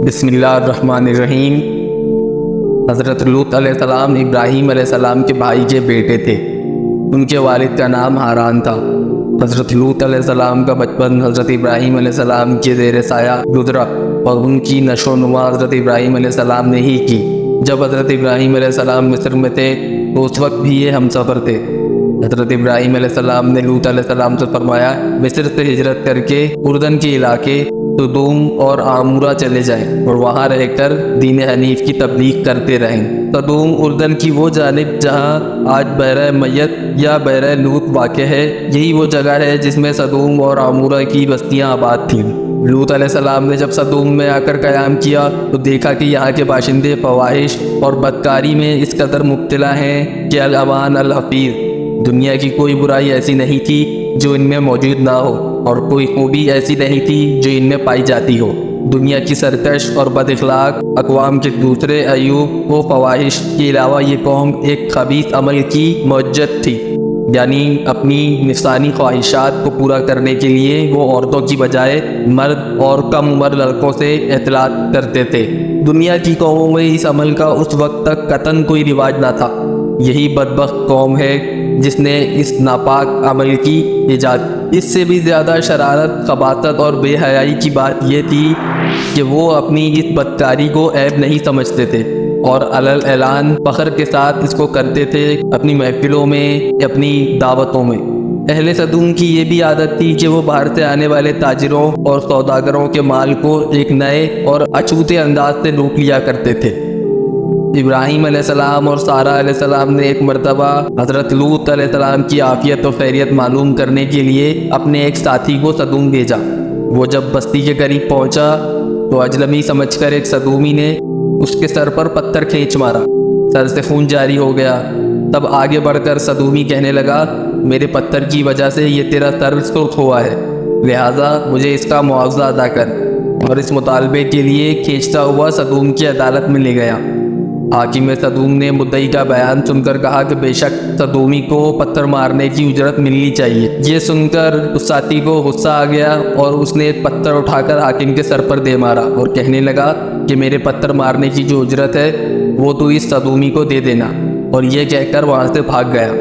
بسم اللہ الرحمن الرحیم۔ حضرت لوط علیہ السلام ابراہیم علیہ السلام کے بھائی کے بیٹے تھے۔ ان کے والد کا نام ہاران تھا۔ حضرت لوط علیہ السلام کا بچپن حضرت ابراہیم علیہ السلام کے زیر سایہ گزرا اور ان کی نشو و نما حضرت ابراہیم علیہ السلام نے ہی کی۔ جب حضرت ابراہیم علیہ السلام مصر میں تھے تو اس وقت بھی یہ ہم سفر تھے۔ حضرت ابراہیم علیہ السلام نے لوط علیہ السلام سے فرمایا مصر سے ہجرت کر کے اردن کے علاقے سدوم اور عمورہ چلے جائیں اور وہاں رہ کر دین حنیف کی تبلیغ کرتے رہیں۔ سدوم اردن کی وہ جانب جہاں آج بحیرہ میت یا بحیرہ لوط واقع ہے، یہی وہ جگہ ہے جس میں سدوم اور عمورہ کی بستیاں آباد تھیں۔ لوط علیہ السلام نے جب سدوم میں آ کر قیام کیا تو دیکھا کہ یہاں کے باشندے فواحش اور بدکاری میں اس قدر مبتلا ہیں کہ الاوان الحفیظ، دنیا کی کوئی برائی ایسی نہیں تھی جو ان میں موجود نہ ہو اور کوئی خوبی ایسی نہیں تھی جو ان میں پائی جاتی ہو۔ دنیا کی سرکش اور بد اخلاق اقوام کے دوسرے عیوب و فواحش کے علاوہ یہ قوم ایک خبیث عمل کی معجت تھی، یعنی اپنی نفسانی خواہشات کو پورا کرنے کے لیے وہ عورتوں کی بجائے مرد اور کم عمر لڑکوں سے اختلاط کرتے تھے۔ دنیا کی قوموں میں اس عمل کا اس وقت تک قطعاً کوئی رواج نہ تھا۔ یہی بدبخت قوم ہے جس نے اس ناپاک عمل کی ایجاد۔ اس سے بھی زیادہ شرارت، خباثت اور بے حیائی کی بات یہ تھی کہ وہ اپنی اس بدکاری کو عیب نہیں سمجھتے تھے اور علل اعلان فخر کے ساتھ اس کو کرتے تھے، اپنی محفلوں میں، اپنی دعوتوں میں۔ اہل سدوم کی یہ بھی عادت تھی کہ وہ باہر سے آنے والے تاجروں اور سوداگروں کے مال کو ایک نئے اور اچھوتے انداز سے لوٹ لیا کرتے تھے۔ ابراہیم علیہ السلام اور سارہ علیہ السلام نے ایک مرتبہ حضرت لوط علیہ السلام کی عافیت و خیریت معلوم کرنے کے لیے اپنے ایک ساتھی کو سدوم بھیجا۔ وہ جب بستی کے قریب پہنچا تو اجنبی سمجھ کر ایک سدومی نے اس کے سر پر پتھر کھینچ مارا، سر سے خون جاری ہو گیا۔ تب آگے بڑھ کر سدومی کہنے لگا میرے پتھر کی وجہ سے یہ تیرا سر سرخ ہوا ہے، لہٰذا مجھے اس کا معاوضہ ادا کر، اور اس مطالبے کے لیے کھینچتا ہوا سدوم کی عدالت میں لے گیا۔ حاکم سدوم نے مدعی کا بیان سن کر کہا کہ بے شک سدومی کو پتھر مارنے کی اجرت ملنی چاہیے۔ یہ سن کر اس ساتھی کو غصہ آ گیا اور اس نے پتھر اٹھا کر حاکم کے سر پر دے مارا اور کہنے لگا کہ میرے پتھر مارنے کی جو اجرت ہے وہ تو اس سدومی کو دے دینا، اور یہ کہہ کر وہاں سے بھاگ گیا۔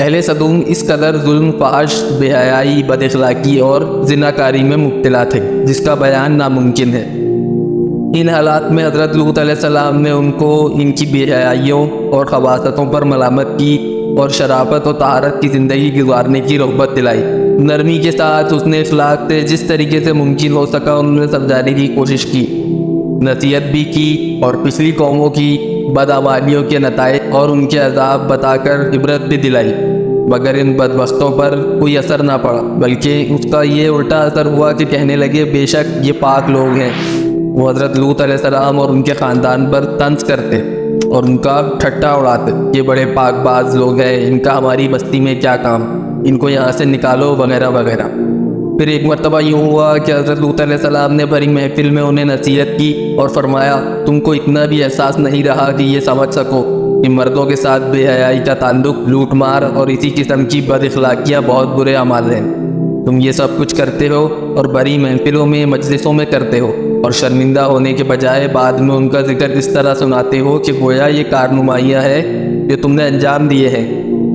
اہل سدوم اس قدر ظلم، فحش، بے حیائی، بد اخلاقی اور زناکاری میں مبتلا تھے جس کا بیان ناممکن ہے۔ ان حالات میں حضرت لوط علیہ السلام نے ان کو ان کی بے حیائیوں اور خباثتوں پر ملامت کی اور شرافت و طہارت کی زندگی گزارنے کی رغبت دلائی۔ نرمی کے ساتھ اس نے اخلاق سے جس طریقے سے ممکن ہو سکا انہیں سمجھانے کی کوشش کی، نصیحت بھی کی اور پچھلی قوموں کی بدعمالیوں کے نتائج اور ان کے عذاب بتا کر عبرت بھی دلائی، مگر ان بدبختوں پر کوئی اثر نہ پڑا، بلکہ اس کا یہ الٹا اثر ہوا کہ کہنے لگے بے شک یہ پاک لوگ ہیں۔ وہ حضرت لوط علیہ السلام اور ان کے خاندان پر طنز کرتے اور ان کا ٹھٹا اڑاتے، یہ بڑے پاک باز لوگ ہیں، ان کا ہماری بستی میں کیا کام، ان کو یہاں سے نکالو وغیرہ وغیرہ۔ پھر ایک مرتبہ یوں ہوا کہ حضرت لوط علیہ السلام نے بھری محفل میں انہیں نصیحت کی اور فرمایا تم کو اتنا بھی احساس نہیں رہا کہ یہ سمجھ سکو کہ مردوں کے ساتھ بے حیائی کا تعلق، لوٹ مار اور اسی قسم کی بد اخلاقیاں بہت برے اعمال ہیں۔ تم یہ سب کچھ کرتے ہو اور بڑی محفلوں میں، مجلسوں میں کرتے ہو، اور شرمندہ ہونے کے بجائے بعد میں ان کا ذکر اس طرح سناتے ہو کہ گویا یہ کارنمائیاں ہیں جو تم نے انجام دیے ہیں۔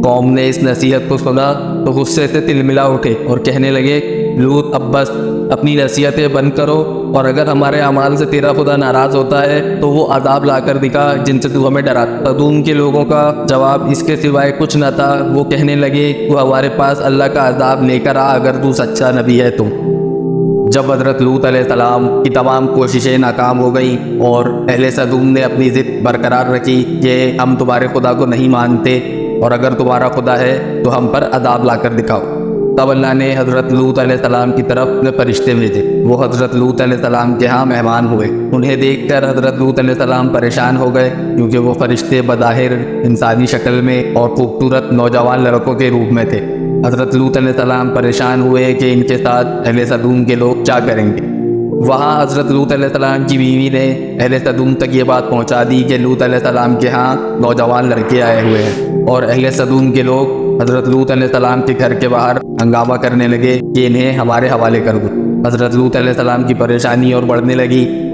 قوم نے اس نصیحت کو سنا تو غصے سے تلملا اٹھے اور کہنے لگے لوط اب بس، اپنی نصیحتیں بند کرو، اور اگر ہمارے اعمال سے تیرا خدا ناراض ہوتا ہے تو وہ عذاب لا کر دکھا جن سے تو ہمیں ڈراتا۔ سدوم کے لوگوں کا جواب اس کے سوائے کچھ نہ تھا۔ وہ کہنے لگے تو ہمارے پاس اللہ کا عذاب لے کر آ اگر تو سچا نبی ہے تم۔ جب حضرت لوط علیہ السلام کی تمام کوششیں ناکام ہو گئیں اور اہل سدوم نے اپنی ضد برقرار رکھی کہ ہم تمہارے خدا کو نہیں مانتے، اور اگر تمہارا خدا ہے تو ہم پر عذاب لا کر دکھاؤ، تب اللہ نے حضرت لوط علیہ السلام کی طرف اپنے فرشتے بھیجے۔ وہ حضرت لوط علیہ السلام کے ہاں مہمان ہوئے۔ انہیں دیکھ کر حضرت لوط علیہ السلام پریشان ہو گئے، کیونکہ وہ فرشتے بظاہر انسانی شکل میں اور خوبصورت نوجوان لڑکوں کے روپ میں تھے۔ حضرت لوط علیہ السلام پریشان ہوئے کہ ان کے ساتھ اہل سدوم کے لوگ کیا کریں گے۔ وہاں حضرت لوط علیہ السلام کی بیوی نے اہل سدوم تک یہ بات پہنچا دی کہ لوط علیہ السلام کے ہاں نوجوان لڑکے آئے ہوئے ہیں، اور اہل سدوم کے لوگ حضرت لوط علیہ السلام کے گھر کے باہر ہنگامہ کرنے لگے کہ انہیں ہمارے حوالے کر دو۔ حضرت لوط علیہ السلام کی پریشانی اور بڑھنے لگی